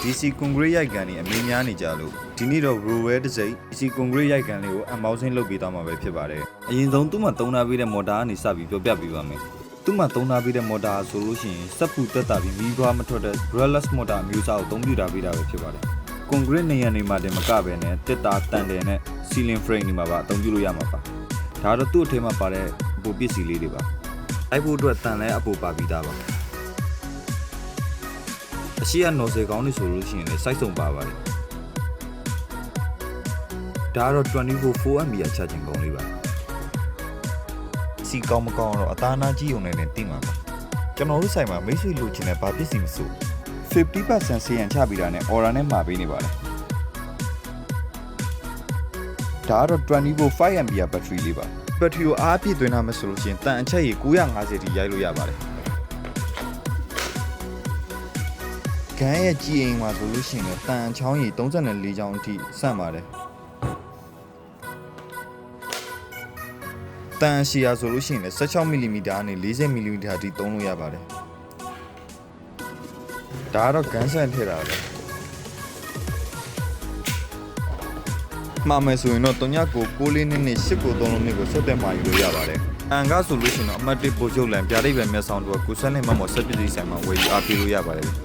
DC Concrete ရိုက်ကန်နေအမေးများနေကြလို့ဒီနေ့တော့ Rower တစ်စိမ့် DC Concrete ရိုက်ကန်လေးကို unboxing လုပ်ပေးသွားမှာပဲဖြစ်ပါတယ်။အရင်ဆုံးသူ့မှာသုံးထားပေးတဲ့ motor ကနေစပြီးပြောပြပေးပါမယ်။သူ့မှာသုံးထားပေးတဲ့ motor ဆိုလို့ရှိရင်စက်ပူတက်တာပြီးမီးပွားမထွက်တဲ့ brushless motor အမျိုးအစားကိုအသုံးပြုထားပေးတာပဲဖြစ်ပါတယ်။ Concrete နေရာနေမှာတင်မကပဲနဲ့တစ်တာတန်တယ်နဲ့ ceiling frame တွေမှာပါအသုံးပြုလို့ရမှာပါ။ဒါတော့သူ့အထဲမှာပါတဲ့ပိုပစ္စည်းလေးတွေပါ။အဲ့ဖို့အတွက်တန်လဲအပိုပါပြီးသားပါ။အရှိရနော်ဆယ်ကောင်းနေဆိုလို့ရှိရင်လည်း size စုံပါပါတယ်ဒါကတော့24 4A ချာဂျင်ကောင်းလေးပါစီကောင်းမကောင်းတော့အသားနာကြီးုံနဲ့တင်မှာပါကျွန်တော်တို့ဆိုင်မှာမိတ်ဆွေလိုချင်တဲ့ဘာပစ္စည်းမဆို 50% ဆေးရန်ချပြီးတာနဲ့ order နဲ့မှာပေးနေပါတယ်ဒါကတော့24 5A ဘက်ထရီလေးပါဘက်ထရီကိုအားပြည့်သွင်းထားမယ်ဆိုလို့ရှိရင်တန်အချက်ကြီး950ထိရိုက်လို့ရပါတယ်ဂန်းရဲ့ကြည်အိမ်မှာဆိုလို့ရှိရင်တန်ချောင်းကြီး34ချောင်းအထိစန့်ပါတယ်တန်ရှည်ရဆိုလို့ရှိရင်16 mm နဲ့40 mm အထိသုံးလို့ရပါတယ်ဒါကတော့ဂန်းဆန်ထည့်တာပဲမှာမယ်ဆိုရင်တော့39 6နဲ့8ကိုသုံးလို့ကိုဆက်တက်မှာယူလို့ရပါတယ်အန်ကဆိုလို့ရှိရင်တော့အမှတ်1ပို့ချုပ်လန်ပြားလိပ်ပဲမျက်စောင်းတော့ကိုဆက်နဲ့မမော်ဆက်ပစ္စည်းဆိုင်မှာဝယ်ယူအားပေးလို့ရပါတယ်